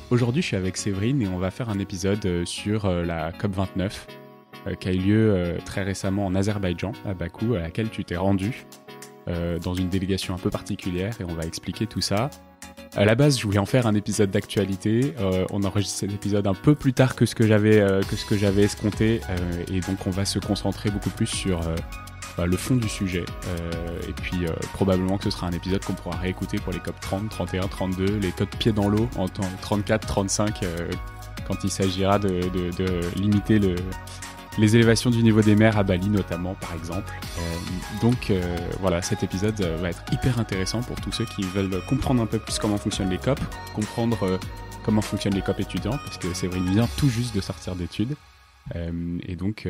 Aujourd'hui, je suis avec Séverine et on va faire un épisode sur la COP29 qui a eu lieu très récemment en Azerbaïdjan, à Bakou, à laquelle tu t'es rendu dans une délégation un peu particulière et on va expliquer tout ça. À la base, je voulais en faire un épisode d'actualité. On enregistre cet épisode un peu plus tard que ce que j'avais escompté et donc on va se concentrer beaucoup plus sur le fond du sujet. Et puis probablement que ce sera un épisode qu'on pourra réécouter pour les COP 30, 31, 32, les COP pieds dans l'eau en 34, 35 quand il s'agira de limiter les élévations du niveau des mers à Bali notamment par exemple. Donc voilà, cet épisode va être hyper intéressant pour tous ceux qui veulent comprendre un peu plus comment fonctionnent les COP, comprendre comment fonctionnent les COP étudiants, parce que Séverine vient tout juste de sortir d'études. Et donc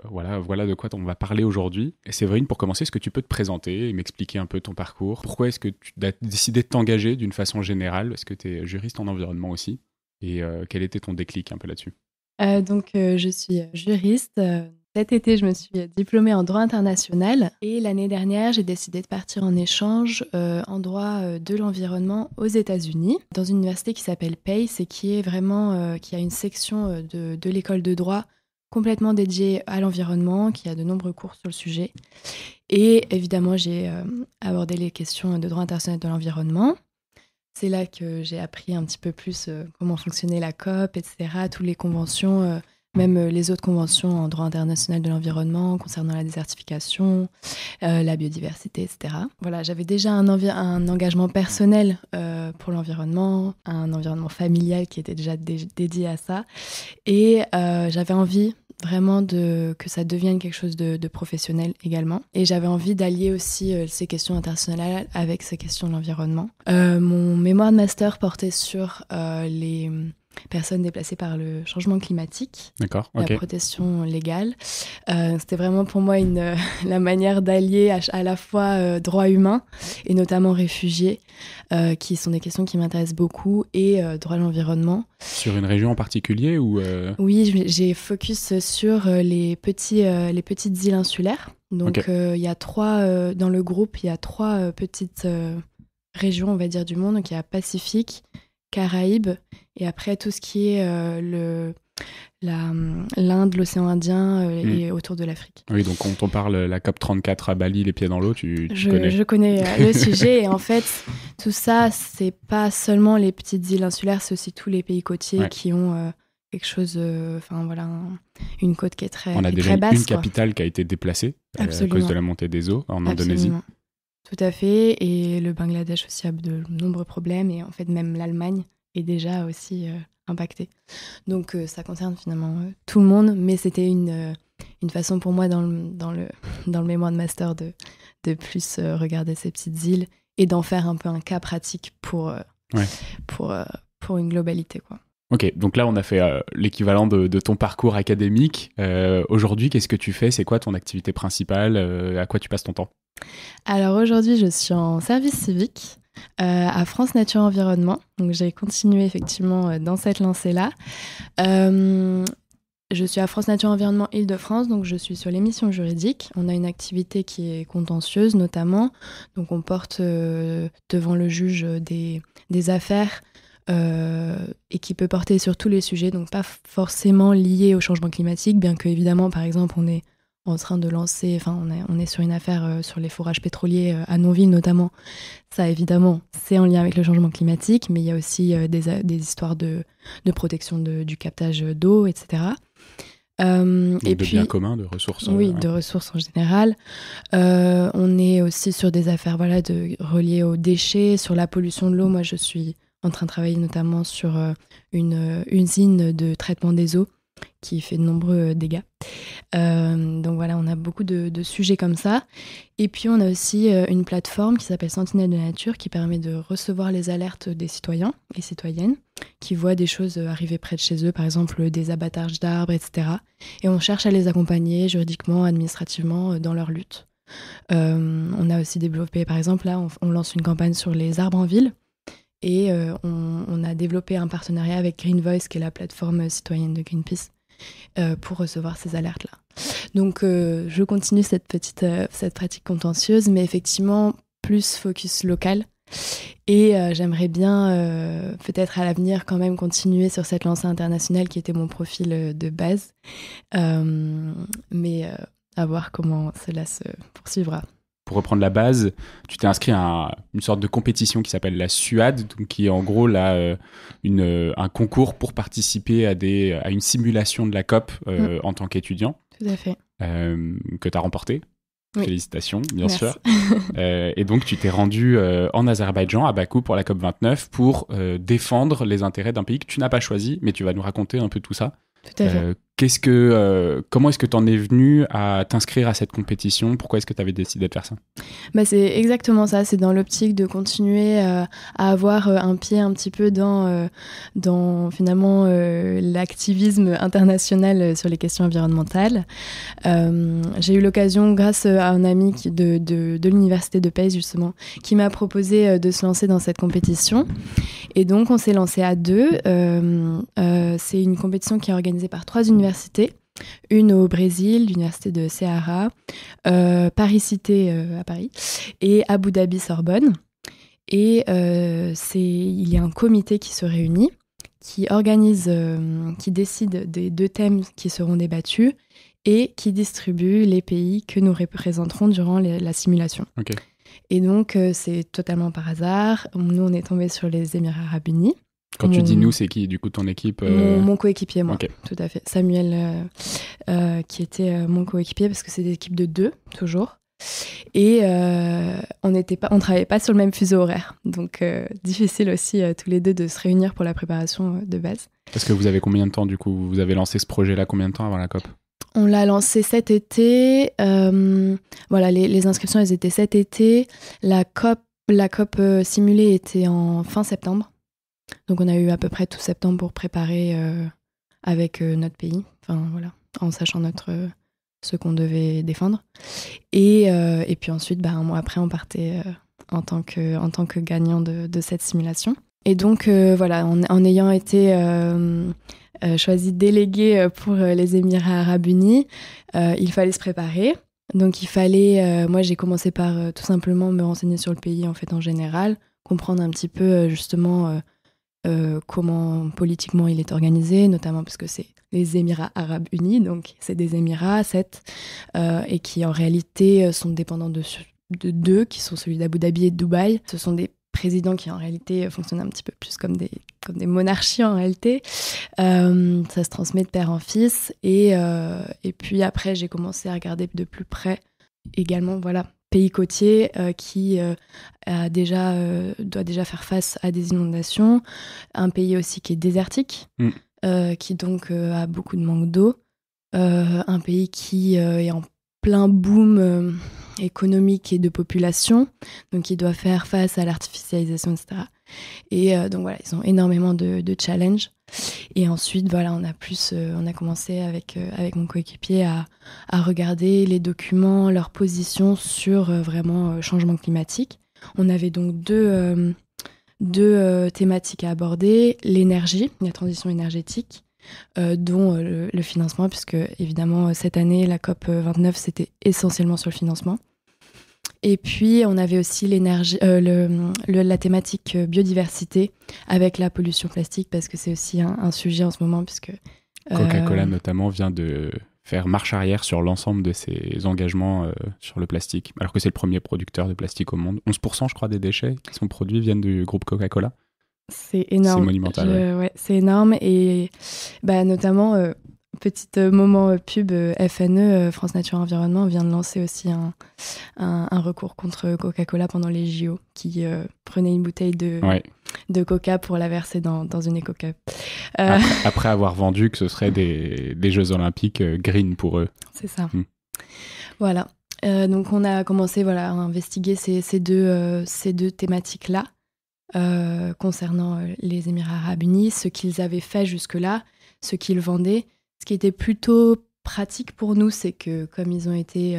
voilà de quoi on va parler aujourd'hui. Et Séverine, pour commencer, est-ce que tu peux te présenter et m'expliquer un peu ton parcours? Pourquoi est-ce que tu as décidé de t'engager d'une façon générale? Est-ce que tu es juriste en environnement aussi? Et quel était ton déclic un peu là-dessus? Je suis juriste. Cet été, je me suis diplômée en droit international et l'année dernière, j'ai décidé de partir en échange en droit de l'environnement aux États-Unis, dans une université qui s'appelle Pace et qui est vraiment qui a une section de l'école de droit complètement dédiée à l'environnement, qui a de nombreux cours sur le sujet. Et évidemment, j'ai abordé les questions de droit international de l'environnement. C'est là que j'ai appris un petit peu plus comment fonctionnait la COP, etc., toutes les conventions, même les autres conventions en droit international de l'environnement concernant la désertification, la biodiversité, etc. Voilà, j'avais déjà un engagement personnel pour l'environnement, un environnement familial qui était déjà dédié à ça. Et j'avais envie vraiment que ça devienne quelque chose de professionnel également. Et j'avais envie d'allier aussi ces questions internationales avec ces questions de l'environnement. Mon mémoire de master portait sur les personnes déplacées par le changement climatique, D'accord, la ok. protection légale. C'était vraiment pour moi la manière d'allier à la fois droits humains et notamment réfugiés, qui sont des questions qui m'intéressent beaucoup, et droit de l'environnement. Sur une région en particulier ou Oui, j'ai focus sur les petites îles insulaires. Donc, Okay. il y a trois, dans le groupe, il y a trois petites régions, on va dire, du monde. Donc, il y a Pacifique, Caraïbes, et après, tout ce qui est l'Inde, l'océan Indien et autour de l'Afrique. Oui, donc quand on parle la COP34 à Bali, les pieds dans l'eau, tu connais. Je connais le sujet, et en fait, tout ça, c'est pas seulement les petites îles insulaires, c'est aussi tous les pays côtiers qui ont quelque chose, une côte qui est très basse. On a déjà une capitale qui a été déplacée à cause de la montée des eaux en Indonésie. Tout à fait, et le Bangladesh aussi a de nombreux problèmes, et en fait même l'Allemagne est déjà aussi impactée. Donc ça concerne finalement tout le monde, mais c'était une façon pour moi dans le mémoire de master de plus regarder ces petites îles et d'en faire un peu un cas pratique pour une globalité, quoi. Ok, donc là on a fait l'équivalent de ton parcours académique. Aujourd'hui, qu'est-ce que tu fais? C'est quoi ton activité principale? À quoi tu passes ton temps? Alors aujourd'hui, je suis en service civique à France Nature Environnement. Donc j'ai continué effectivement dans cette lancée-là. Je suis à France Nature Environnement Île-de-France, donc je suis sur les missions juridiques. On a une activité qui est contentieuse notamment. Donc on porte devant le juge des affaires et qui peut porter sur tous les sujets, donc pas forcément liés au changement climatique, bien que évidemment, par exemple, on est en train de lancer, on est sur une affaire sur les forages pétroliers à Nonville notamment. Ça, évidemment, c'est en lien avec le changement climatique, mais il y a aussi des histoires de protection du captage d'eau, etc. Donc et de puis, biens communs, de ressources. Oui, de ressources en général. On est aussi sur des affaires reliées aux déchets, sur la pollution de l'eau. Moi, je suis en train de travailler notamment sur une usine de traitement des eaux qui fait de nombreux dégâts. Donc voilà, on a beaucoup de sujets comme ça. Et puis on a aussi une plateforme qui s'appelle Sentinelle de la Nature, qui permet de recevoir les alertes des citoyens et citoyennes qui voient des choses arriver près de chez eux, par exemple des abattages d'arbres, etc. Et on cherche à les accompagner juridiquement, administrativement dans leur lutte. On a aussi développé, par exemple, là, on lance une campagne sur les arbres en ville. Et on a développé un partenariat avec Green Voice, qui est la plateforme citoyenne de Greenpeace, pour recevoir ces alertes-là. Donc, je continue cette pratique contentieuse, mais effectivement, plus focus local. Et j'aimerais bien, peut-être à l'avenir, quand même continuer sur cette lancée internationale qui était mon profil de base. Mais à voir comment cela se poursuivra. Pour reprendre la base, tu t'es inscrit à une sorte de compétition qui s'appelle la SUAD, donc qui est en gros là, un concours pour participer à une simulation de la COP en tant qu'étudiant. Tout à fait. Que tu as remporté. Oui. Félicitations, bien Merci. sûr. Et donc, tu t'es rendu en Azerbaïdjan, à Bakou, pour la COP29, pour défendre les intérêts d'un pays que tu n'as pas choisi, mais tu vas nous raconter un peu tout ça. Tout à fait. Comment est-ce que tu en es venu à t'inscrire à cette compétition ? Pourquoi est-ce que tu avais décidé de faire ça ? C'est exactement ça, c'est dans l'optique de continuer à avoir un pied un petit peu dans finalement l'activisme international sur les questions environnementales. J'ai eu l'occasion, grâce à un ami de l'université de Pise justement, qui m'a proposé de se lancer dans cette compétition. Et donc on s'est lancé à 2. C'est une compétition qui est organisée par 3 universités. Une au Brésil, l'université de Ceará, Paris-Cité à Paris, et Abu Dhabi Sorbonne. Et il y a un comité qui se réunit, qui organise, qui décide des 2 thèmes qui seront débattus et qui distribue les pays que nous représenterons durant la simulation. Okay. Et donc c'est totalement par hasard. Nous, on est tombés sur les Émirats Arabes Unis. Quand tu dis nous, c'est qui, du coup, ton équipe Mon coéquipier, moi. Okay. Tout à fait. Samuel, qui était mon coéquipier, parce que c'est des équipes de 2, toujours. Et on travaillait pas sur le même fuseau horaire. Donc, difficile aussi, tous les 2, de se réunir pour la préparation de base. Parce que vous avez combien de temps, du coup ? Vous avez lancé ce projet-là combien de temps avant la COP ? On l'a lancé cet été. Voilà, les inscriptions, elles étaient cet été. La COP simulée était en fin septembre. Donc on a eu à peu près tout septembre pour préparer avec notre pays, enfin voilà, en sachant ce qu'on devait défendre. Et puis ensuite, un mois après, on partait en tant que gagnant de cette simulation. Et donc voilà, en ayant été choisi délégué pour les Émirats Arabes Unis, il fallait se préparer. Donc il fallait, moi j'ai commencé par tout simplement me renseigner sur le pays en fait en général, comprendre un petit peu justement comment politiquement il est organisé, notamment parce que c'est les Émirats Arabes Unis, donc c'est des Émirats, 7, et qui en réalité sont dépendants de 2, qui sont celui d'Abu Dhabi et de Dubaï. Ce sont des présidents qui en réalité fonctionnent un petit peu plus comme des monarchies en réalité. Ça se transmet de père en fils, et puis après j'ai commencé à regarder de plus près également, voilà, pays côtier qui doit déjà faire face à des inondations, un pays aussi qui est désertique, qui donc a beaucoup de manque d'eau, un pays qui est en plein boom économique et de population, donc qui doit faire face à l'artificialisation, etc. Et donc voilà, ils ont énormément de challenges. Et ensuite, voilà, on a commencé avec mon coéquipier à regarder les documents, leurs positions sur vraiment changement climatique. On avait donc deux thématiques à aborder, l'énergie, la transition énergétique, dont le financement, puisque évidemment cette année, la COP29, c'était essentiellement sur le financement. Et puis, on avait aussi la thématique biodiversité avec la pollution plastique, parce que c'est aussi un sujet en ce moment, puisque... Coca-Cola, notamment, vient de faire marche arrière sur l'ensemble de ses engagements sur le plastique, alors que c'est le premier producteur de plastique au monde. 11%, je crois, des déchets qui sont produits viennent du groupe Coca-Cola. C'est énorme. C'est monumental. Ouais, c'est énorme. Et notamment... Petit moment pub, FNE, France Nature Environnement, vient de lancer aussi un recours contre Coca-Cola pendant les JO, qui prenait une bouteille de Coca pour la verser dans une éco-cup. Après avoir vendu que ce serait des Jeux Olympiques green pour eux. C'est ça. Voilà. Donc on a commencé à investiguer ces deux thématiques-là concernant les Émirats Arabes Unis, ce qu'ils avaient fait jusque-là, ce qu'ils vendaient. Ce qui était plutôt pratique pour nous, c'est que comme ils ont été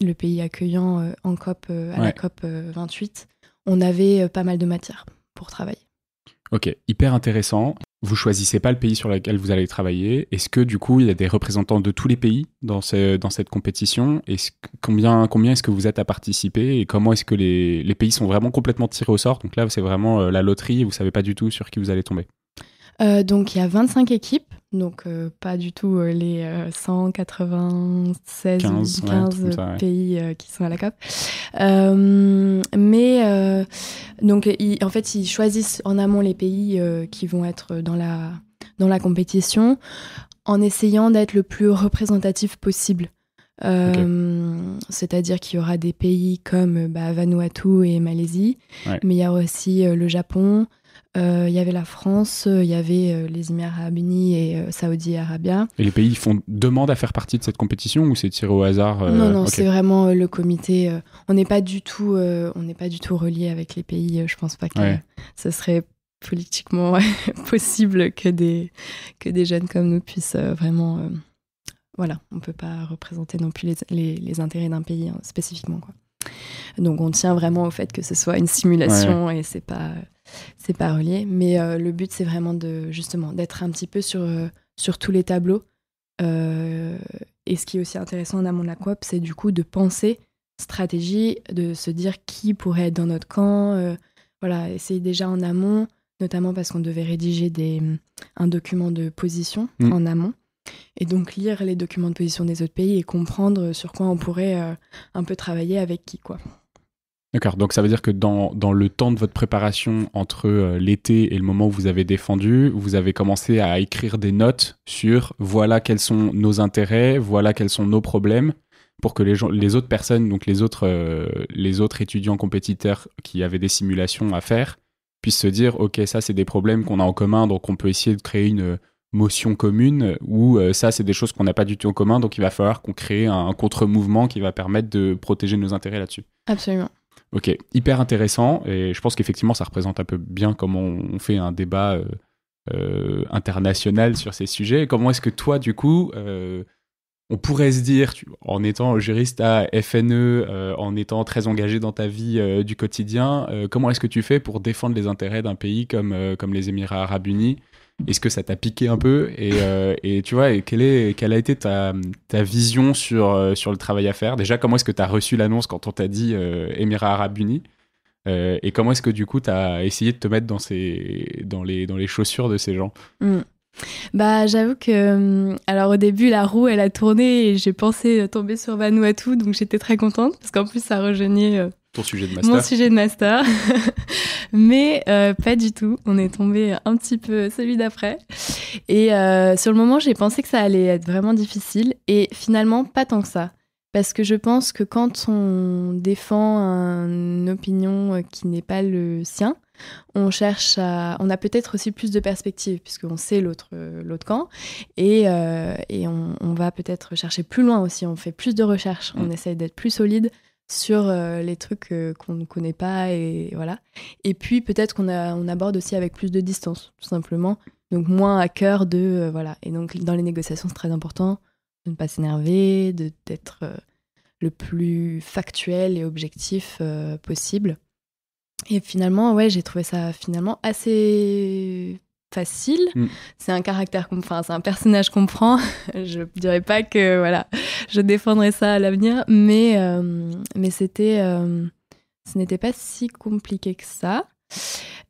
le pays accueillant en COP, la COP 28, on avait pas mal de matière pour travailler. Ok, hyper intéressant. Vous choisissez pas le pays sur lequel vous allez travailler. Est-ce que du coup, il y a des représentants de tous les pays dans cette compétition? Combien est-ce que vous êtes à participer et comment est-ce que les pays sont vraiment complètement tirés au sort? Donc là, c'est vraiment la loterie et vous savez pas du tout sur qui vous allez tomber. Donc il y a 25 équipes, donc pas du tout les 196 15, ou 15 ça, pays qui sont à la COP. Donc en fait ils choisissent en amont les pays qui vont être dans la compétition en essayant d'être le plus représentatif possible. C'est-à-dire qu'il y aura des pays comme Vanuatu et Malaisie, mais il y a aussi le Japon. Il y avait la France, il y avait les Émirats Arabes Unis et Saudi Arabia. Et les pays demandent à faire partie de cette compétition ou c'est tiré au hasard? Non, c'est vraiment le comité. On n'est pas du tout relié avec les pays. Je pense pas que ce serait politiquement possible que des jeunes comme nous puissent vraiment. Voilà, on peut pas représenter non plus les intérêts d'un pays spécifiquement, quoi. Donc on tient vraiment au fait que ce soit une simulation et c'est pas relié. Mais le but c'est vraiment d'être un petit peu sur tous les tableaux. Et ce qui est aussi intéressant en amont de la COP, c'est du coup de penser stratégie, de se dire qui pourrait être dans notre camp. Essayer déjà en amont, notamment parce qu'on devait rédiger un document de position en amont. Et donc lire les documents de position des autres pays et comprendre sur quoi on pourrait un peu travailler avec qui, quoi. D'accord, donc ça veut dire que dans le temps de votre préparation entre l'été et le moment où vous avez défendu, vous avez commencé à écrire des notes sur voilà quels sont nos intérêts, voilà quels sont nos problèmes, pour que les autres personnes, donc les autres étudiants compétiteurs qui avaient des simulations à faire, puissent se dire ok, ça c'est des problèmes qu'on a en commun, donc on peut essayer de créer une motion commune, ou ça c'est des choses qu'on n'a pas du tout en commun, donc il va falloir qu'on crée un contre-mouvement qui va permettre de protéger nos intérêts là-dessus. Absolument. Ok, hyper intéressant, et je pense qu'effectivement ça représente un peu bien comment on fait un débat international sur ces sujets. Comment est-ce que toi du coup on pourrait se dire, en étant juriste à FNE, en étant très engagé dans ta vie du quotidien, comment est-ce que tu fais pour défendre les intérêts d'un pays comme les Émirats Arabes Unis? Est-ce que ça t'a piqué un peu et tu vois, quelle a été ta vision sur le travail à faire? Déjà, comment est-ce que tu as reçu l'annonce quand on t'a dit Émirats Arabes Unis? Et comment est-ce que du coup tu as essayé de te mettre dans les chaussures de ces gens? J'avoue que alors au début la roue elle a tourné et j'ai pensé tomber sur Vanuatu, donc j'étais très contente parce qu'en plus ça rejoignait ton sujet de master. Mon sujet de master. Mais pas du tout. On est tombé un petit peu celui d'après. Et sur le moment, j'ai pensé que ça allait être vraiment difficile. Et finalement, pas tant que ça. Parce que je pense que quand on défend une opinion qui n'est pas le sien, on a peut-être aussi plus de perspectives, puisqu'on sait l'autre camp. Et on va peut-être chercher plus loin aussi. On fait plus de recherches. On essaye d'être plus solide sur les trucs qu'on ne connaît pas, et voilà. Et puis peut-être qu'on aborde aussi avec plus de distance, tout simplement. Donc moins à cœur de voilà. Et donc dans les négociations, c'est très important de ne pas s'énerver, d'être le plus factuel et objectif possible. Et finalement, j'ai trouvé ça finalement assez facile. C'est un caractère c'est un personnage qu'on prend. Je dirais pas que voilà, je défendrai ça à l'avenir, mais ce n'était pas si compliqué que ça.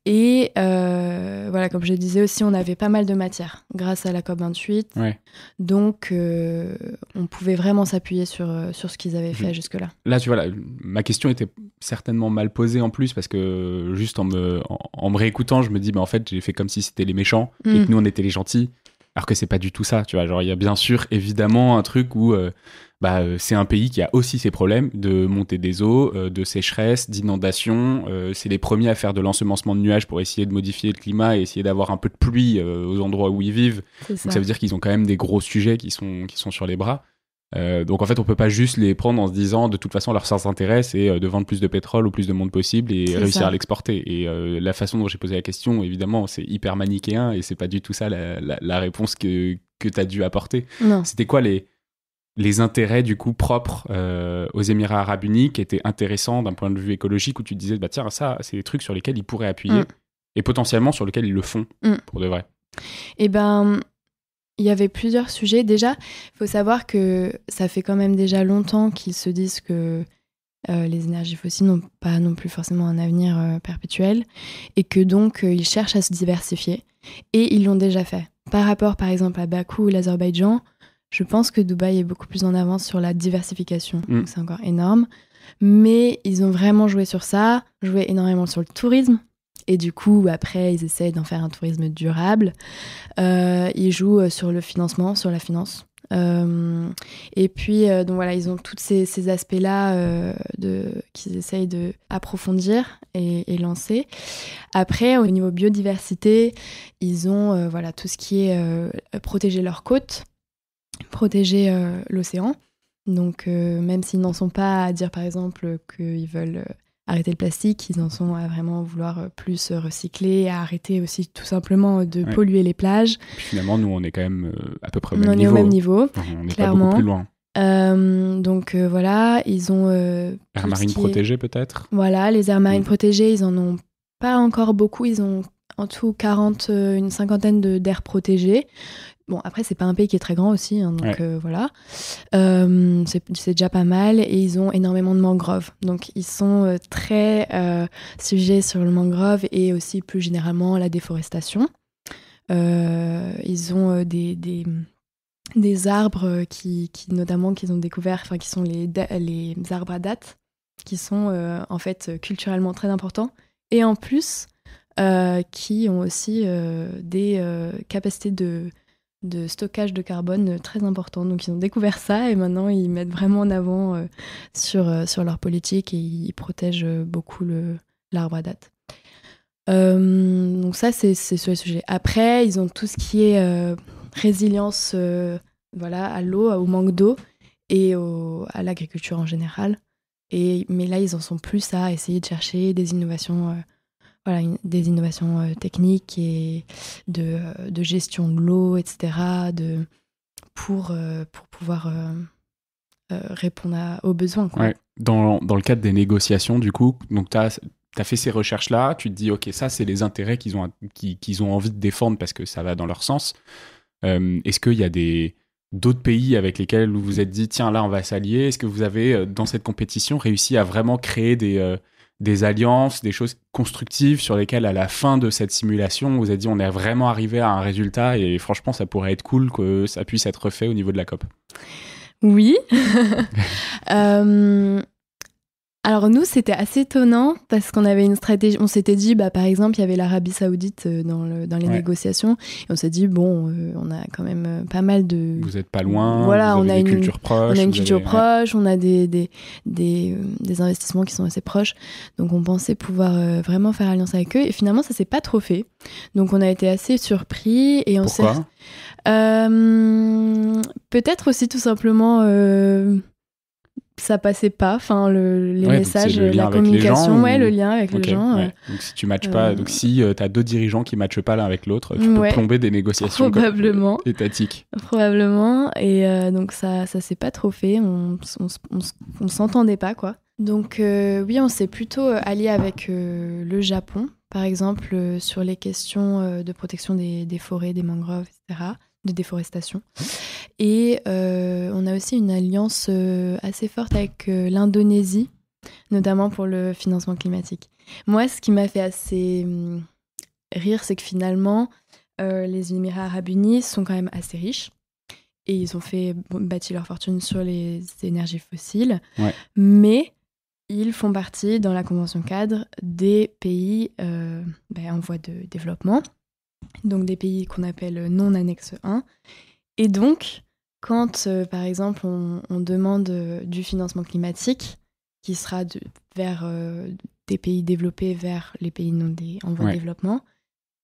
Et voilà, comme je disais aussi, on avait pas mal de matière grâce à la COP28. Donc on pouvait vraiment s'appuyer sur ce qu'ils avaient fait jusque-là. Là, tu vois, ma question était certainement mal posée en plus, parce que juste en me réécoutant, je me dis, en fait, j'ai fait comme si c'était les méchants et que nous, on était les gentils, alors que c'est pas du tout ça, tu vois. Genre, il y a bien sûr, évidemment, un truc où c'est un pays qui a aussi ses problèmes de montée des eaux, de sécheresse, d'inondation. C'est les premiers à faire de l'ensemencement de nuages pour essayer de modifier le climat et essayer d'avoir un peu de pluie aux endroits où ils vivent. Donc ça veut dire qu'ils ont quand même des gros sujets qui sont sur les bras. Donc en fait, on peut pas juste les prendre en se disant de toute façon leur seul intérêt c'est de vendre plus de pétrole au plus de monde possible et réussir à l'exporter. Et la façon dont j'ai posé la question, évidemment, c'est hyper manichéen et c'est pas du tout ça la réponse que tu as dû apporter. Non. C'était quoi les intérêts du coup propres aux Émirats Arabes Unis qui étaient intéressants d'un point de vue écologique, où tu te disais tiens, ça c'est des trucs sur lesquels ils pourraient appuyer et potentiellement sur lequel ils le font pour de vrai? Eh ben, il y avait plusieurs sujets. Déjà, il faut savoir que ça fait quand même déjà longtemps qu'ils se disent que les énergies fossiles n'ont pas non plus forcément un avenir perpétuel et que donc ils cherchent à se diversifier. Et ils l'ont déjà fait. Par rapport, par exemple, à Bakou ou l'Azerbaïdjan, je pense que Dubaï est beaucoup plus en avance sur la diversification. Donc c'est encore énorme. Mais ils ont vraiment joué sur ça, joué énormément sur le tourisme. Et du coup, après, ils essayent d'en faire un tourisme durable. Ils jouent sur le financement, sur la finance. Et puis, donc voilà, ils ont tous ces aspects-là qu'ils essayent d'approfondir et lancer. Après, au niveau biodiversité, ils ont voilà, tout ce qui est protéger leurs côtes, protéger l'océan. Donc, même s'ils n'en sont pas à dire, par exemple, qu'ils veulent arrêter le plastique, ils en sont à vraiment vouloir plus recycler, à arrêter aussi tout simplement de polluer les plages. Et puis finalement, nous, on est quand même à peu près au même même niveau. On est au même niveau, on n'est clairement. pas beaucoup plus loin. Donc voilà, ils ont... aires marines protégées peut-être? Voilà, les aires marines protégées, ils en ont pas encore beaucoup. Ils ont en tout une cinquantaine d'aires protégées. Bon, après, c'est pas un pays qui est très grand aussi, hein, donc voilà. C'est déjà pas mal. Et ils ont énormément de mangroves. Donc, ils sont très sujets sur le mangrove et aussi, plus généralement, la déforestation. Ils ont des arbres qui notamment, qu'ils ont découvert, qui sont les arbres à dattes, qui sont en fait culturellement très importants. Et en plus, qui ont aussi des capacités de stockage de carbone très important. Donc ils ont découvert ça et maintenant ils mettent vraiment en avant sur leur politique et ils protègent beaucoup l'arbre à date. Donc ça c'est sur les sujets. Après ils ont tout ce qui est résilience à l'eau, au manque d'eau et à l'agriculture en général. Mais là ils en sont plus à essayer de chercher des innovations techniques et de gestion de l'eau, etc., pour pouvoir répondre aux besoins, quoi. Ouais. Dans le cadre des négociations, du coup, donc tu as fait ces recherches-là, tu te dis, OK, ça, c'est les intérêts qu'ils ont envie de défendre parce que ça va dans leur sens. Est-ce qu'il y a d'autres pays avec lesquels vous vous êtes dit, tiens, là, on va s'allier? Est-ce que vous avez, dans cette compétition, réussi à vraiment créer des alliances, des choses constructives sur lesquelles, à la fin de cette simulation, vous avez dit on est vraiment arrivé à un résultat et franchement, ça pourrait être cool que ça puisse être fait au niveau de la COP? Oui. Alors nous, c'était assez étonnant parce qu'on avait une stratégie. On s'était dit, par exemple, il y avait l'Arabie Saoudite dans les négociations. Et on s'est dit, bon, on a quand même pas mal de... Vous n'êtes pas loin, voilà, vous avez une culture proche. On a une culture proche, on a des investissements qui sont assez proches. Donc on pensait pouvoir vraiment faire alliance avec eux. Et finalement, ça s'est pas trop fait. Donc on a été assez surpris. Et Pourquoi ? Peut-être aussi tout simplement... ça passait pas, les messages, la communication, le lien avec les gens. Donc si tu matches pas, donc si t'as deux dirigeants qui matchent pas l'un avec l'autre, tu peux plomber des négociations probablement étatiques. Probablement, et donc ça s'est pas trop fait, on s'entendait pas, quoi. Donc oui, on s'est plutôt allié avec le Japon, par exemple, sur les questions de protection des forêts, des mangroves, etc., de déforestation. Et on a aussi une alliance assez forte avec l'Indonésie, notamment pour le financement climatique. Moi, ce qui m'a fait assez rire, c'est que finalement, les Émirats arabes unis sont quand même assez riches et ils ont bâti leur fortune sur les énergies fossiles, mais ils font partie, dans la Convention cadre, des pays en voie de développement, donc des pays qu'on appelle non annexe 1. Et donc, quand, par exemple, on demande du financement climatique, qui sera vers des pays développés vers les pays en voie de développement,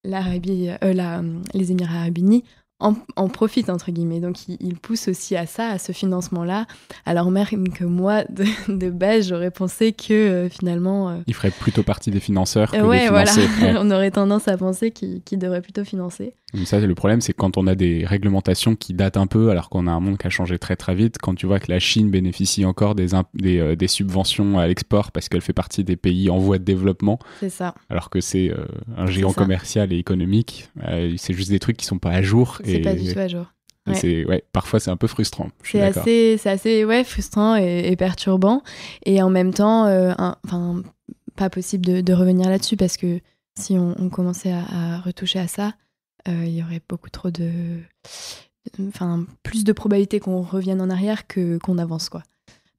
les Émirats arabes unis en profitent, entre guillemets. Donc, ils poussent aussi à ça, à ce financement-là. Alors même que moi, de base, j'aurais pensé que finalement... ils feraient plutôt partie des financeurs que des financés. Voilà. On aurait tendance à penser qu'ils devraient plutôt financer. Donc ça, le problème, c'est quand on a des réglementations qui datent un peu, alors qu'on a un monde qui a changé très très vite, quand tu vois que la Chine bénéficie encore des subventions à l'export parce qu'elle fait partie des pays en voie de développement, C'est ça. alors que c'est un géant commercial et économique, c'est juste des trucs qui sont pas à jour. C'est pas du tout à jour. Parfois, c'est un peu frustrant. C'est assez frustrant et perturbant. Et en même temps, pas possible de revenir là-dessus parce que si on commençait à retoucher à ça, il y aurait beaucoup trop plus de probabilités qu'on revienne en arrière qu'on avance, quoi.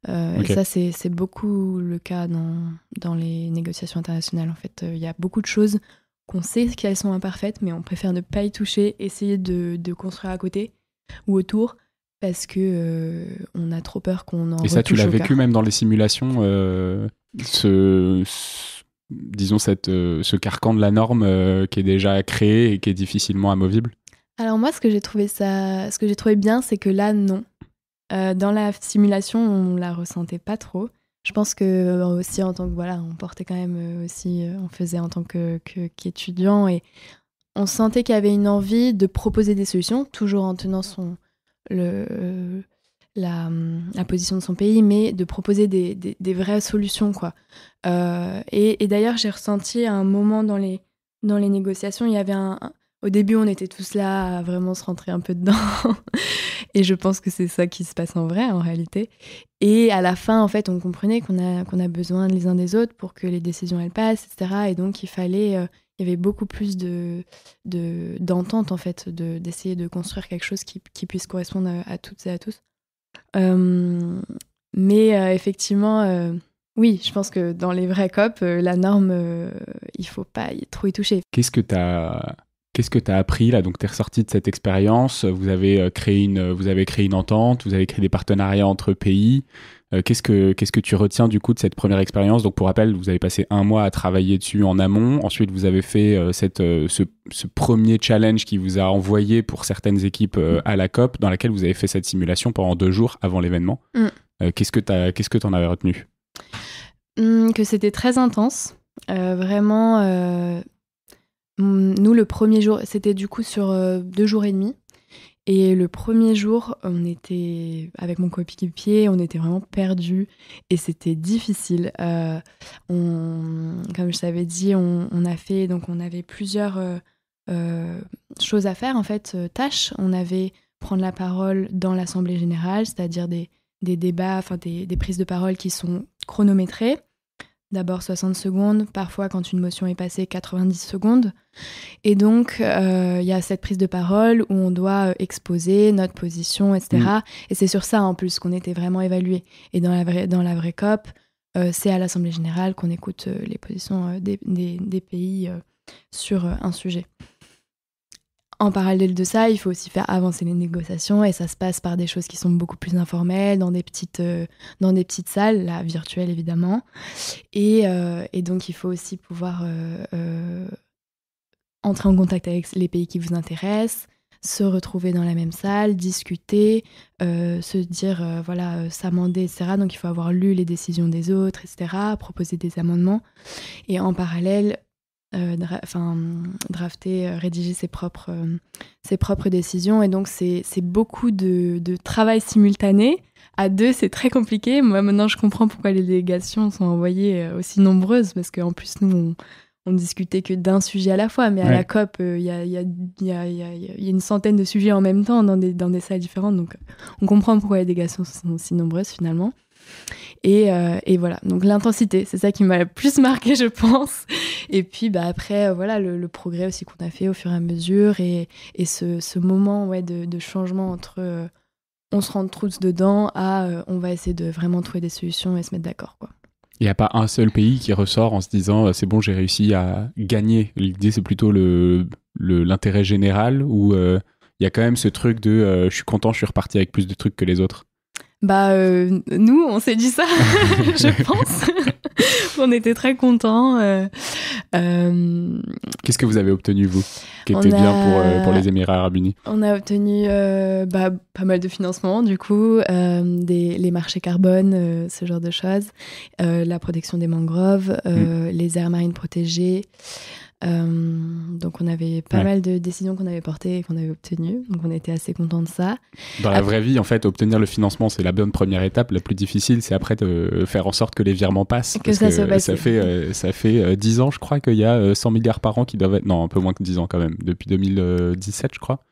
Et ça, c'est beaucoup le cas dans les négociations internationales. En fait, il y a beaucoup de choses qu'on sait qu'elles sont imparfaites, mais on préfère ne pas y toucher, essayer de construire à côté ou autour, parce que on a trop peur qu'on en retouche. Et ça, tu l'as vécu même dans les simulations, disons ce carcan de la norme qui est déjà créé et qui est difficilement amovible? Alors moi, ce que j'ai trouvé bien, c'est que là, non. Dans la simulation, on la ressentait pas trop. Je pense que aussi en tant que on portait quand même aussi, on faisait en tant qu'étudiant et on sentait qu'il y avait une envie de proposer des solutions, toujours en tenant la position de son pays, mais de proposer des vraies solutions, quoi. Et d'ailleurs, j'ai ressenti à un moment dans les négociations, il y avait au début, on était tous là à vraiment se rentrer un peu dedans. Et je pense que c'est ça qui se passe en vrai, en réalité. Et à la fin, en fait, on comprenait qu'on a besoin les uns des autres pour que les décisions, elles passent, etc. Et donc, il y avait beaucoup plus d'entente, en fait, d'essayer de construire quelque chose qui puisse correspondre à toutes et à tous. Mais effectivement, oui, je pense que dans les vrais COP, la norme, il faut pas trop y toucher. Qu'est-ce que tu as appris là? Donc, tu es ressorti de cette expérience, vous avez créé une entente, vous avez créé des partenariats entre pays. Qu'est-ce que tu retiens du coup de cette première expérience? Donc, pour rappel, vous avez passé 1 mois à travailler dessus en amont. Ensuite, vous avez fait ce premier challenge qui vous a envoyé pour certaines équipes à la COP, dans laquelle vous avez fait cette simulation pendant 2 jours avant l'événement. Qu'est-ce que tu en avais retenu? Que c'était très intense. Vraiment... Nous, le premier jour, c'était du coup sur 2 jours et demi. Et le premier jour, on était avec mon coéquipier, on était vraiment perdus et c'était difficile. Comme je t'avais dit, on avait plusieurs choses à faire, en fait, tâches. On avait prendre la parole dans l'Assemblée générale, c'est-à-dire des débats, des prises de parole qui sont chronométrées. D'abord 60 secondes, parfois quand une motion est passée 90 secondes. Et donc, il y a cette prise de parole où on doit exposer notre position, etc. Et c'est sur ça en plus qu'on était vraiment évalués. Et dans la vraie COP, c'est à l'Assemblée générale qu'on écoute les positions des pays sur un sujet. En parallèle de ça, il faut aussi faire avancer les négociations et ça se passe par des choses qui sont beaucoup plus informelles, dans des petites salles, là, virtuelles évidemment. Et donc, il faut aussi pouvoir entrer en contact avec les pays qui vous intéressent, se retrouver dans la même salle, discuter, se dire, s'amender, etc. Donc, il faut avoir lu les décisions des autres, etc., proposer des amendements. Et en parallèle, drafter, rédiger ses propres décisions. Et donc, c'est beaucoup de travail simultané. À 2, c'est très compliqué. Moi, maintenant, je comprends pourquoi les délégations sont envoyées aussi nombreuses, parce qu'en plus, nous, on discutait que d'un sujet à la fois. Mais à la COP, il y a une centaine de sujets en même temps dans des salles différentes. Donc, on comprend pourquoi les délégations sont si nombreuses, finalement. Et voilà, donc l'intensité, c'est ça qui m'a le plus marqué, je pense. Et puis après, le progrès aussi qu'on a fait au fur et à mesure et ce moment de changement entre on se rentre tous dedans à on va essayer de vraiment trouver des solutions et se mettre d'accord, quoi. Il n'y a pas un seul pays qui ressort en se disant c'est bon, j'ai réussi à gagner. L'idée, c'est plutôt l'intérêt général où il y a quand même ce truc de je suis content, je suis reparti avec plus de trucs que les autres. Nous, on s'est dit ça, je pense. On était très contents. Qu'est-ce que vous avez obtenu, vous, qui était bien pour les Émirats Arabes Unis? On a obtenu pas mal de financement, du coup, les marchés carbone, ce genre de choses, la protection des mangroves, les aires marines protégées, Donc on avait pas mal de décisions qu'on avait portées et qu'on avait obtenues, donc on était assez contents de ça. Dans la vraie vie, en fait, obtenir le financement, c'est la bonne première étape. La plus difficile, c'est après de faire en sorte que les virements passent. Que ça soit passé. Ça fait 10 ans, je crois, qu'il y a 100 milliards par an qui doivent être... Non, un peu moins que 10 ans quand même, depuis 2017, je crois.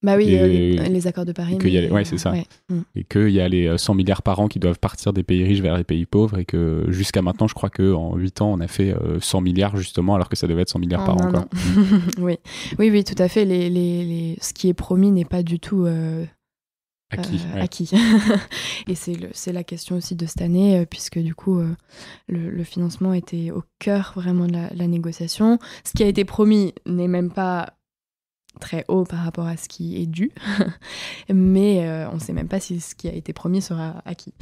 Bah oui, les accords de Paris. Ouais, c'est ça. Ouais. Et qu'il y a les 100 milliards par an qui doivent partir des pays riches vers les pays pauvres et que jusqu'à maintenant, je crois qu'en 8 ans, on a fait 100 milliards justement, alors que ça devait être 100 milliards par an. Oui, tout à fait. Ce qui est promis n'est pas du tout acquis. Et c'est la question aussi de cette année, puisque du coup, le financement était au cœur vraiment de la négociation. Ce qui a été promis n'est même pas très haut par rapport à ce qui est dû, mais on ne sait même pas si ce qui a été promis sera acquis.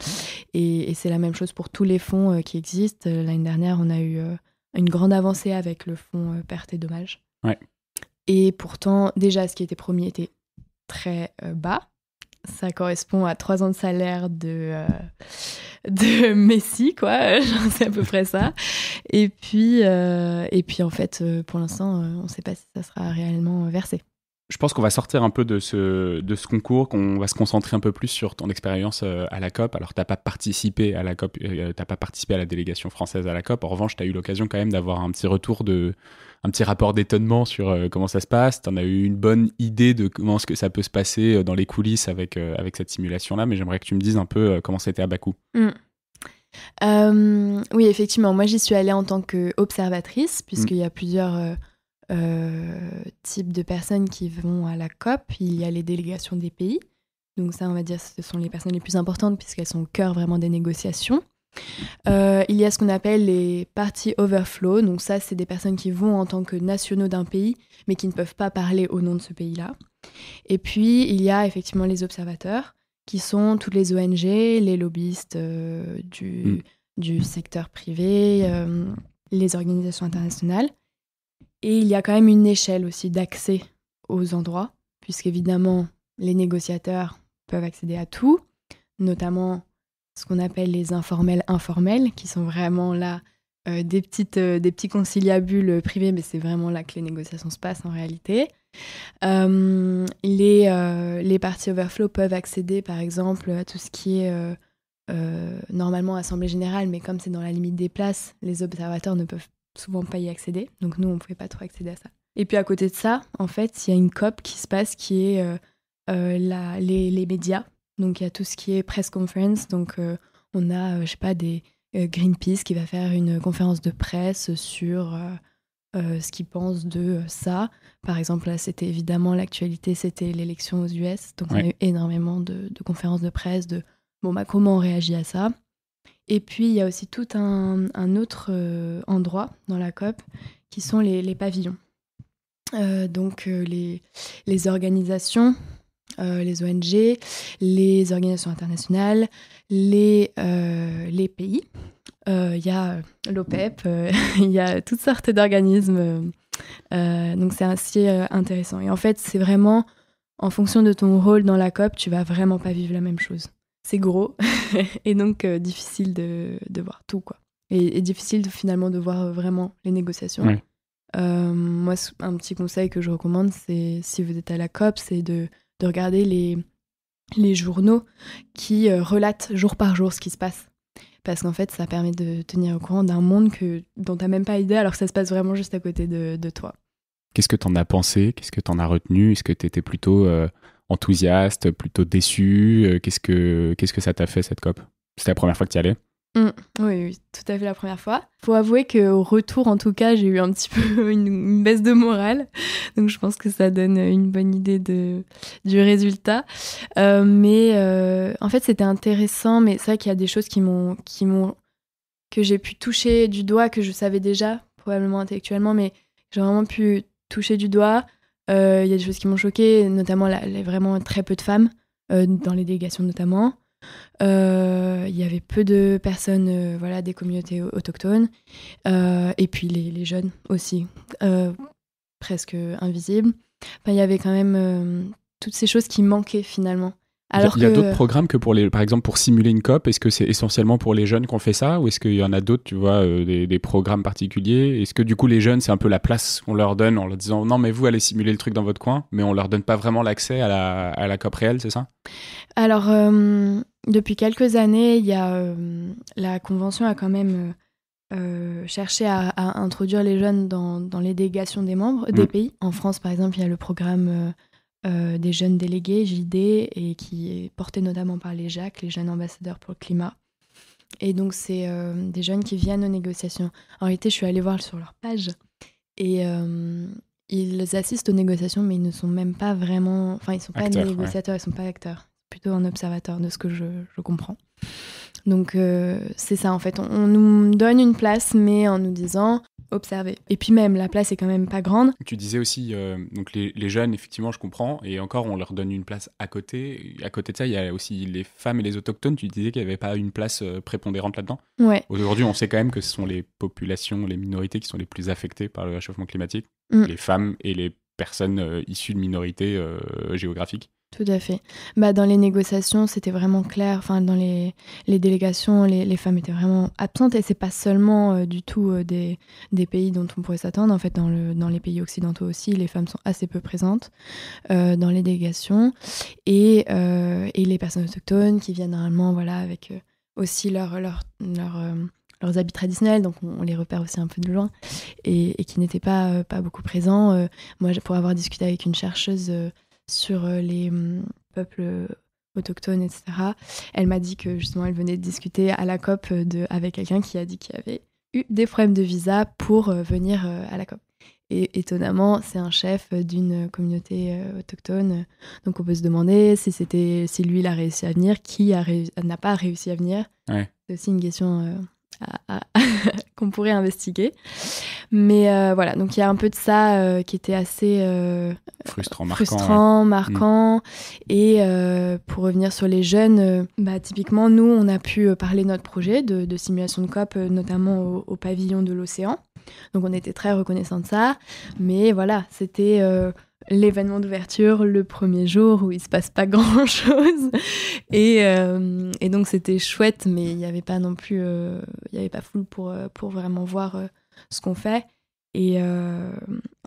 Et c'est la même chose pour tous les fonds qui existent. L'année dernière, on a eu une grande avancée avec le fonds pertes et dommages. Ouais. Et pourtant, déjà, ce qui était promis était très bas. Ça correspond à 3 ans de salaire de Messi, quoi. C'est à peu près ça. Et puis en fait, pour l'instant, on ne sait pas si ça sera réellement versé. Je pense qu'on va sortir un peu de ce concours, qu'on va se concentrer un peu plus sur ton expérience à la COP. Alors, tu n'as pas participé à la COP, t'as pas participé à la délégation française à la COP. En revanche, tu as eu l'occasion quand même d'avoir un petit retour un petit rapport d'étonnement sur comment ça se passe. Tu en as eu une bonne idée de comment est-ce que ça peut se passer dans les coulisses avec cette simulation-là, mais j'aimerais que tu me dises un peu comment c'était à Bakou. Oui, effectivement. Moi, j'y suis allée en tant qu'observatrice, puisqu'il y a plusieurs types de personnes qui vont à la COP. Il y a les délégations des pays. Donc ça, on va dire, ce sont les personnes les plus importantes, puisqu'elles sont au cœur vraiment des négociations. Il y a ce qu'on appelle les party overflow. Donc ça, c'est des personnes qui vont en tant que nationaux d'un pays, mais qui ne peuvent pas parler au nom de ce pays-là. Et puis, il y a effectivement les observateurs, qui sont toutes les ONG, les lobbyistes du secteur privé, les organisations internationales. Et il y a quand même une échelle aussi d'accès aux endroits, puisqu'évidemment, les négociateurs peuvent accéder à tout, notamment ce qu'on appelle les informels, qui sont vraiment là des petits conciliabules privés, mais c'est vraiment là que les négociations se passent en réalité. Les parties overflow peuvent accéder par exemple à tout ce qui est normalement assemblée générale, mais comme c'est dans la limite des places, les observateurs ne peuvent souvent pas y accéder, donc nous on ne pouvait pas trop accéder à ça. Et puis à côté de ça, en fait, il y a une COP qui se passe qui est les médias. Donc il y a tout ce qui est press conference, donc on a des Greenpeace qui va faire une conférence de presse sur ce qu'ils pensent de ça. Par exemple, là, c'était évidemment l'actualité, c'était l'élection aux US. Donc, on a eu énormément de conférences de presse de comment on réagit à ça. Et puis, il y a aussi tout un autre endroit dans la COP qui sont les pavillons. Donc, les organisations, les ONG, les organisations internationales, les pays. Il y a l'OPEP, il y a toutes sortes d'organismes. Donc c'est assez intéressant. Et en fait, c'est vraiment, en fonction de ton rôle dans la COP, tu vas vraiment pas vivre la même chose. C'est gros et donc difficile de voir tout, quoi. Et difficile finalement de voir vraiment les négociations. Ouais. Moi, un petit conseil que je recommande, c'est, si vous êtes à la COP, c'est de regarder les journaux qui relatent jour par jour ce qui se passe. Parce qu'en fait, ça permet de tenir au courant d'un monde dont tu n'as même pas idée, alors que ça se passe vraiment juste à côté de toi. Qu'est-ce que tu en as pensé ? Qu'est-ce que tu en as retenu ? Est-ce que tu étais plutôt enthousiaste, plutôt déçu ? Qu'est-ce que ça t'a fait, cette COP ? C'était la première fois que tu y allais ? Oui, tout à fait la première fois. Faut avouer qu'au retour, en tout cas, j'ai eu un petit peu une baisse de morale. Donc, je pense que ça donne une bonne idée du résultat. Mais en fait, c'était intéressant. Mais c'est vrai qu'il y a des choses que j'ai pu toucher du doigt, que je savais déjà, probablement intellectuellement, mais j'ai vraiment pu toucher du doigt. Il y a des choses qui m'ont choquée, notamment vraiment très peu de femmes, dans les délégations notamment. Il y avait peu de personnes des communautés autochtones et puis les jeunes aussi presque invisibles. Enfin, il y avait quand même toutes ces choses qui manquaient finalement Il y a d'autres programmes que par exemple pour simuler une COP. Est-ce que c'est essentiellement pour les jeunes qu'on fait ça, ou est-ce qu'il y en a d'autres, tu vois, des programmes particuliers? Est-ce que du coup les jeunes, c'est un peu la place qu'on leur donne en leur disant non mais vous allez simuler le truc dans votre coin, mais on leur donne pas vraiment l'accès à la COP réelle, c'est ça? Alors depuis quelques années, il y a la convention a quand même cherché à introduire les jeunes dans les délégations des membres des pays. En France, par exemple, il y a le programme des jeunes délégués, JD, et qui est porté notamment par les JAC, les jeunes ambassadeurs pour le climat. Et donc, c'est des jeunes qui viennent aux négociations. En réalité, je suis allée voir sur leur page, et ils assistent aux négociations, mais ils ne sont même pas vraiment... Enfin, ils ne sont pas négociateurs, ils ne sont pas acteurs. Plutôt un observateur, de ce que je comprends. Donc, c'est ça, en fait. On nous donne une place, mais en nous disant... observer. Et puis même, la place est quand même pas grande. Tu disais aussi, donc les jeunes, effectivement, je comprends, et encore, on leur donne une place à côté. À côté de ça, il y a aussi les femmes et les autochtones. Tu disais qu'il n'y avait pas une place prépondérante là-dedans. Ouais. Aujourd'hui, on sait quand même que ce sont les populations, les minorités qui sont les plus affectées par le réchauffement climatique. Les femmes et les personnes issues de minorités géographiques. Tout à fait. Dans les négociations, c'était vraiment clair. Enfin, dans les délégations, les femmes étaient vraiment absentes. Et c'est pas seulement du tout des pays dont on pourrait s'attendre. En fait, dans les pays occidentaux aussi, les femmes sont assez peu présentes dans les délégations. Et les personnes autochtones qui viennent normalement, voilà, avec aussi leurs habits traditionnels, donc on les repère aussi un peu de loin, et qui n'étaient pas beaucoup présents. Moi, pour avoir discuté avec une chercheuse sur les peuples autochtones, etc. Elle m'a dit que justement elle venait de discuter à la COP avec quelqu'un qui a dit qu'il y avait eu des problèmes de visa pour venir à la COP. Et étonnamment, c'est un chef d'une communauté autochtone. Donc on peut se demander si lui il a réussi à venir, qui n'a pas réussi à venir. Ouais. C'est aussi une question qu'on pourrait investiguer. Mais voilà, donc il y a un peu de ça qui était assez frustrant, marquant. Et pour revenir sur les jeunes, typiquement, nous, on a pu parler de notre projet de simulation de COP, notamment au pavillon de l'océan. Donc on était très reconnaissants de ça. Mais voilà, c'était l'événement d'ouverture, le premier jour où il se passe pas grand-chose. Et donc c'était chouette, mais il n'y avait pas non plus... il n'y avait pas foule pour vraiment voir ce qu'on fait. Et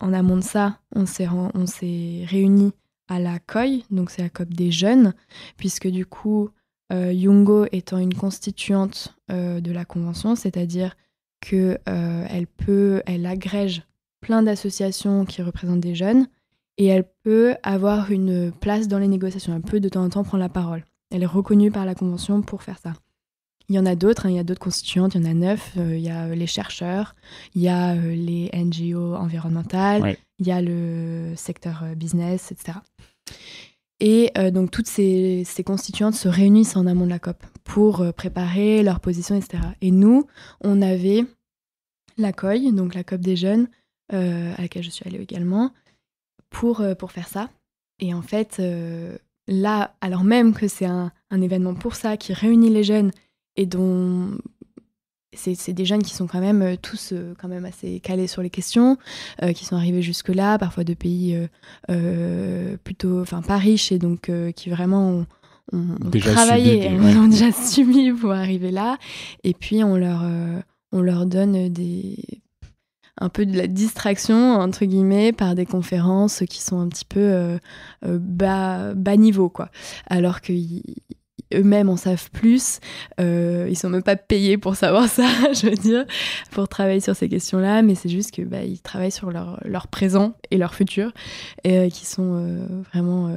en amont de ça, on s'est réunis à la COI, donc c'est la COP des jeunes, puisque du coup, Yungo étant une constituante de la Convention, c'est-à-dire qu'elle agrège plein d'associations qui représentent des jeunes, et elle peut avoir une place dans les négociations. Elle peut de temps en temps prendre la parole. Elle est reconnue par la Convention pour faire ça. Il y en a d'autres, il y a d'autres constituantes, il y en a 9. Il y a les chercheurs, il y a les NGO environnementales, il y a le secteur business, etc. Et donc toutes ces constituantes se réunissent en amont de la COP pour préparer leur position, etc. Et nous, on avait la COI, donc la COP des jeunes, à laquelle je suis allée également, pour faire ça. Et en fait, là, alors même que c'est un événement pour ça, qui réunit les jeunes, et dont c'est des jeunes qui sont quand même tous quand même assez calés sur les questions, qui sont arrivés jusque-là, parfois de pays plutôt, pas riches, et donc qui vraiment ont travaillé, ont déjà subi pour arriver là. Et puis on leur donne un peu de la distraction, entre guillemets, par des conférences qui sont un petit peu bas niveau, quoi. Alors qu'eux-mêmes en savent plus, ils sont même pas payés pour savoir ça, je veux dire, pour travailler sur ces questions-là, mais c'est juste que ils travaillent sur leur présent et leur futur, et qui sont vraiment...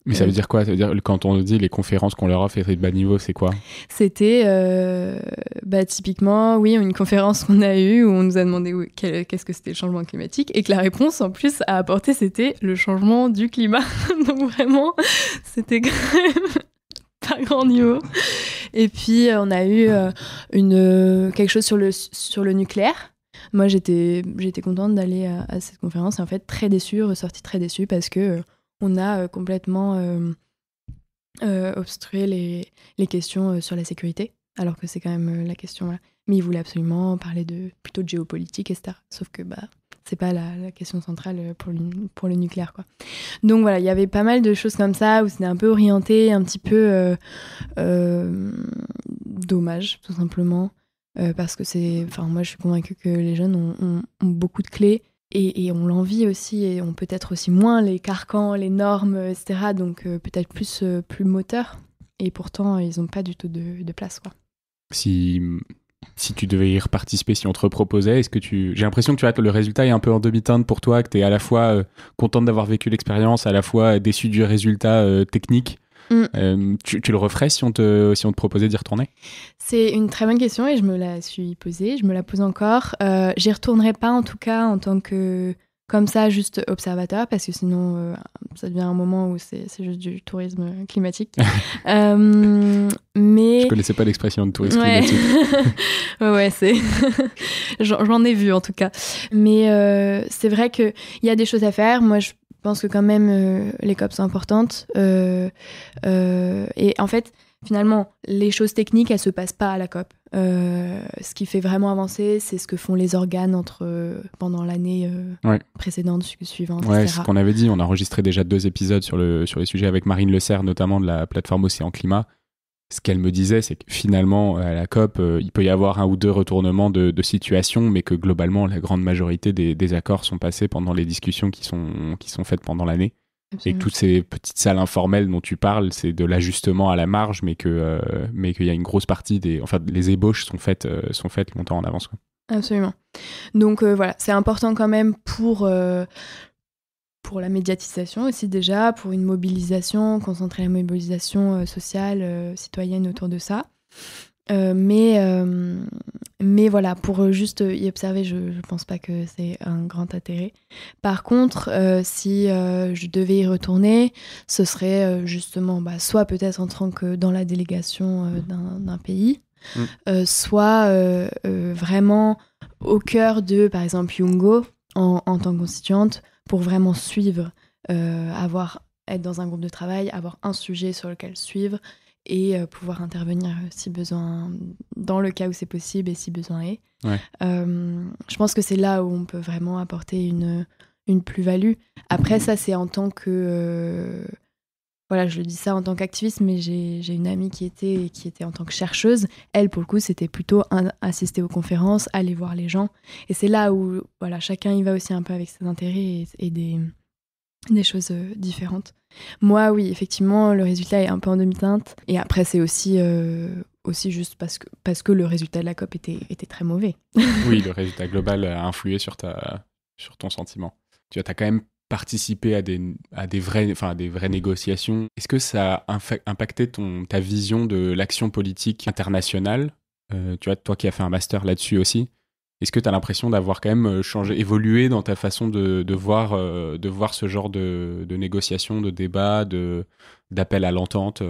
Mais ça veut dire quoi? Ça veut dire, quand on dit les conférences qu'on leur offre étaient de bas niveau, c'est quoi? C'était typiquement, oui, une conférence qu'on a eue où on nous a demandé qu'est-ce que c'était le changement climatique, et que la réponse, en plus, à apporter, c'était le changement du climat. Donc vraiment, c'était quand même pas grand niveau. Et puis, on a eu quelque chose sur le nucléaire. Moi, j'étais contente d'aller à cette conférence, et en fait, très déçue, ressortie très déçue, parce que on a complètement obstrué les questions sur la sécurité, alors que c'est quand même la question là. Mais ils voulaient absolument parler plutôt de géopolitique, etc. Sauf que c'est pas la question centrale pour le nucléaire, quoi. Donc voilà, il y avait pas mal de choses comme ça où c'était un peu orienté, un petit peu dommage, tout simplement, parce que moi je suis convaincue que les jeunes ont beaucoup de clés et ont l'envie aussi, et ont peut-être aussi moins les carcans, les normes, etc. Donc peut-être plus moteurs, et pourtant ils n'ont pas du tout de place, quoi. Si tu devais y participer, si on te reproposait, j'ai l'impression que tu vois, le résultat est un peu en demi-teinte pour toi, que tu es à la fois contente d'avoir vécu l'expérience, à la fois déçue du résultat technique. Tu le referais si on te proposait d'y retourner ? C'est une très bonne question et je me la suis posée, je me la pose encore. J'y retournerai pas en tout cas en tant que, comme ça, juste observateur, parce que sinon ça devient un moment où c'est juste du tourisme climatique. Mais... Je connaissais pas l'expression de tourisme climatique. Ouais, c'est... J'en ai vu en tout cas. Mais c'est vrai qu'il y a des choses à faire. Moi, je pense que quand même les COP sont importantes. Et en fait, finalement, les choses techniques, elles se passent pas à la COP. Ce qui fait vraiment avancer, c'est ce que font les organes pendant l'année précédente, suivante, ouais, etc. C'est ce qu'on avait dit. On a enregistré déjà 2 épisodes sur les sujets avec Marine Le Serre, notamment de la plateforme Océan Climat. Ce qu'elle me disait, c'est que finalement, à la COP, il peut y avoir 1 ou 2 retournements de situation, mais que globalement, la grande majorité des accords sont passés pendant les discussions qui sont faites pendant l'année. Absolument. Et que toutes ces petites salles informelles dont tu parles, c'est de l'ajustement à la marge, mais qu'il y a une grosse partie les ébauches sont faites longtemps en avance, quoi. Absolument. Donc voilà, c'est important quand même pour la médiatisation aussi déjà, pour une mobilisation, concentrer la mobilisation sociale, citoyenne autour de ça. Mais voilà, pour juste y observer, je pense pas que c'est un grand intérêt. Par contre, si je devais y retourner, ce serait justement soit peut-être en tant que dans la délégation d'un pays, soit vraiment au cœur de, par exemple, Youngo, en tant que constituante, pour vraiment suivre, être dans un groupe de travail, avoir un sujet sur lequel suivre, et pouvoir intervenir si besoin, dans le cas où c'est possible et si besoin est. Ouais. Je pense que c'est là où on peut vraiment apporter une plus-value. Après, ça, c'est en tant que... voilà, je le dis ça en tant qu'activiste, mais j'ai une amie qui était en tant que chercheuse. Elle, pour le coup, c'était plutôt assister aux conférences, aller voir les gens. Et c'est là où voilà, chacun y va aussi un peu avec ses intérêts et des choses différentes. Moi, oui, effectivement, le résultat est un peu en demi-teinte. Et après, c'est aussi juste parce que le résultat de la COP était très mauvais. Oui, le résultat global a influé sur ton sentiment. Tu as quand même participé à des vraies négociations. Est-ce que ça a impacté ta vision de l'action politique internationale ? Tu vois, toi qui as fait un master là-dessus aussi, est-ce que tu as l'impression d'avoir quand même changé, évolué dans ta façon de voir ce genre de négociations, de débats, d'appels à l'entente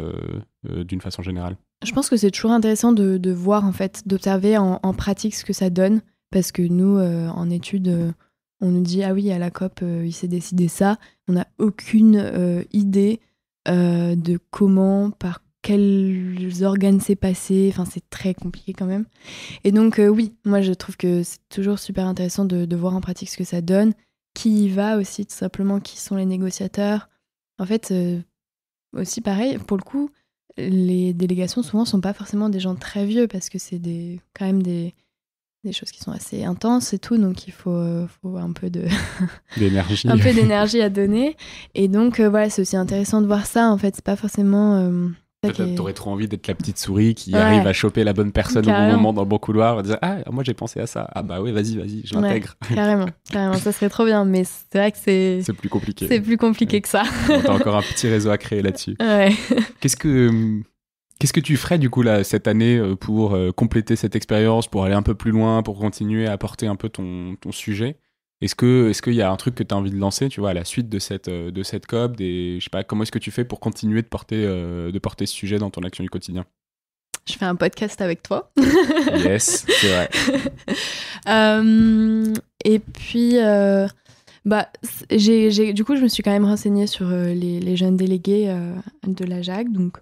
d'une façon générale ? Je pense que c'est toujours intéressant de voir, en fait, d'observer en pratique ce que ça donne, parce que nous, en études, on nous dit « Ah oui, à la COP, il s'est décidé ça ». On n'a aucune idée de comment, par quels organes c'est passé. Enfin, c'est très compliqué quand même. Et donc, oui, moi, je trouve que c'est toujours super intéressant de voir en pratique ce que ça donne. Qui y va aussi, tout simplement, qui sont les négociateurs. En fait, aussi pareil, pour le coup, les délégations, souvent, sont pas forcément des gens très vieux, parce que c'est quand même des choses qui sont assez intenses et tout, donc il faut un peu d'énergie. un peu d'énergie à donner. Et donc, voilà, c'est aussi intéressant de voir ça, en fait. C'est pas forcément... T'aurais trop envie d'être la petite souris qui arrive à choper la bonne personne au bon moment dans le bon couloir, et dire « Ah, moi j'ai pensé à ça. Ah bah oui, vas-y, je l'intègre. » Carrément, ça serait trop bien, mais c'est vrai que c'est plus compliqué. C'est plus compliqué que ça. T'as encore un petit réseau à créer là-dessus. Ouais. Qu'est-ce que tu ferais du coup là, cette année pour compléter cette expérience, pour aller un peu plus loin, pour continuer à apporter un peu ton sujet ? Est-ce qu'il y a un truc que tu as envie de lancer, tu vois, à la suite de cette COP, je sais pas, comment est-ce que tu fais pour continuer de porter ce sujet dans ton action du quotidien ? Je fais un podcast avec toi. Yes, c'est vrai. Et puis, du coup, je me suis quand même renseignée sur les jeunes délégués de la JAC, donc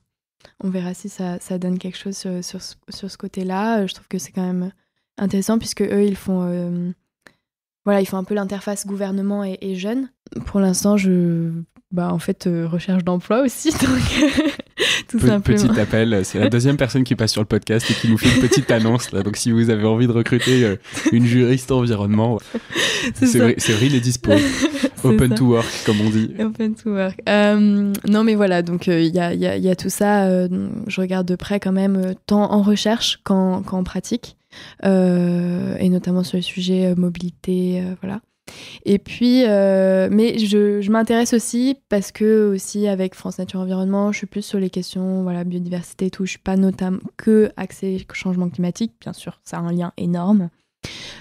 on verra si ça donne quelque chose sur ce côté-là. Je trouve que c'est quand même intéressant, puisque eux, ils font... Voilà, ils font un peu l'interface gouvernement et jeunes. Pour l'instant, recherche d'emploi aussi, donc tout simplement. Petit appel, c'est la deuxième personne qui passe sur le podcast et qui nous fait une petite annonce là. Donc si vous avez envie de recruter une juriste environnement, Séverine est dispo. Open to work, comme on dit. Open to work. Non mais voilà, donc il y a tout ça. Je regarde de près quand même, tant en recherche qu'en pratique, et notamment sur les sujets mobilité, voilà. Et puis, mais je m'intéresse aussi parce que aussi avec France Nature Environnement, je suis plus sur les questions, voilà, biodiversité et tout. Je suis pas notamment que axée changement climatique, bien sûr, ça a un lien énorme.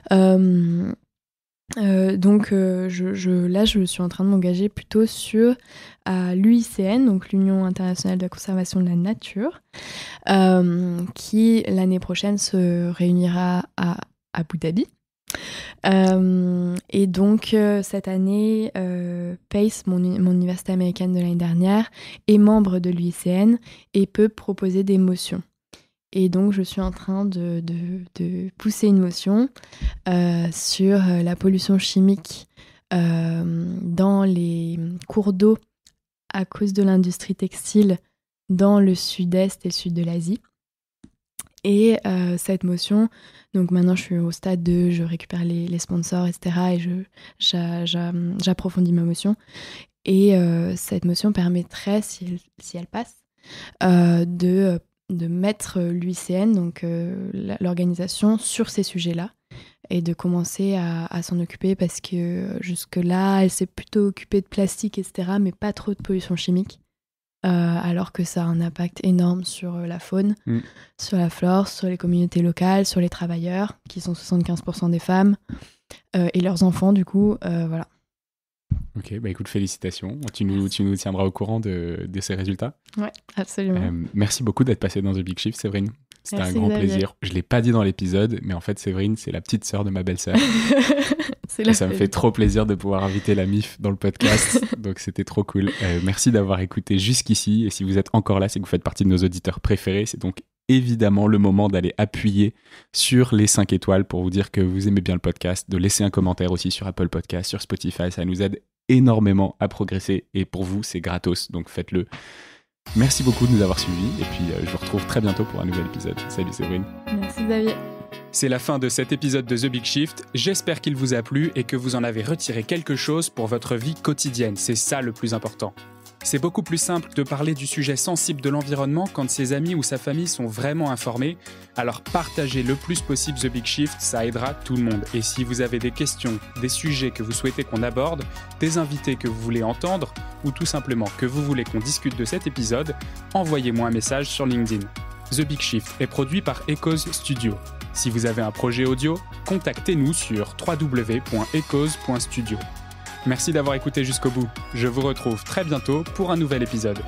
Donc là, je suis en train de m'engager plutôt sur l'UICN, donc l'Union internationale de la conservation de la nature, qui l'année prochaine se réunira à Abu Dhabi. Et donc cette année, PACE, mon université américaine de l'année dernière, est membre de l'UICN et peut proposer des motions. Et donc je suis en train de pousser une motion sur la pollution chimique dans les cours d'eau à cause de l'industrie textile dans le sud-est et le sud de l'Asie. Et cette motion, donc maintenant je suis au stade de je récupère les sponsors, etc. et j'approfondis ma motion. Et cette motion permettrait, si elle passe, de mettre l'UICN, donc l'organisation, sur ces sujets-là et de commencer à s'en occuper parce que jusque-là, elle s'est plutôt occupée de plastique, etc., mais pas trop de pollution chimique. Alors que ça a un impact énorme sur la faune, sur la flore, sur les communautés locales, sur les travailleurs, qui sont 75% des femmes, et leurs enfants, du coup, voilà. Ok, bah écoute, félicitations. Tu nous tiendras au courant de ces résultats. Ouais, absolument. Merci beaucoup d'être passée dans The Big Shift, Séverine. C'était un grand plaisir. Je ne l'ai pas dit dans l'épisode, mais en fait, Séverine, c'est la petite sœur de ma belle-sœur. Ça me fait trop plaisir de pouvoir inviter la MIF dans le podcast. Donc, c'était trop cool. Merci d'avoir écouté jusqu'ici. Et si vous êtes encore là, c'est que vous faites partie de nos auditeurs préférés. C'est donc évidemment le moment d'aller appuyer sur les 5 étoiles pour vous dire que vous aimez bien le podcast, de laisser un commentaire aussi sur Apple Podcast, sur Spotify. Ça nous aide énormément à progresser. Et pour vous, c'est gratos. Donc, faites-le. Merci beaucoup de nous avoir suivis et puis je vous retrouve très bientôt pour un nouvel épisode. Salut Séverine. Merci Xavier. C'est la fin de cet épisode de The Big Shift. J'espère qu'il vous a plu et que vous en avez retiré quelque chose pour votre vie quotidienne. C'est ça le plus important. C'est beaucoup plus simple de parler du sujet sensible de l'environnement quand ses amis ou sa famille sont vraiment informés. Alors partagez le plus possible The Big Shift, ça aidera tout le monde. Et si vous avez des questions, des sujets que vous souhaitez qu'on aborde, des invités que vous voulez entendre, ou tout simplement que vous voulez qu'on discute de cet épisode, envoyez-moi un message sur LinkedIn. The Big Shift est produit par Echoes Studio. Si vous avez un projet audio, contactez-nous sur www.echoes.studio. Merci d'avoir écouté jusqu'au bout. Je vous retrouve très bientôt pour un nouvel épisode.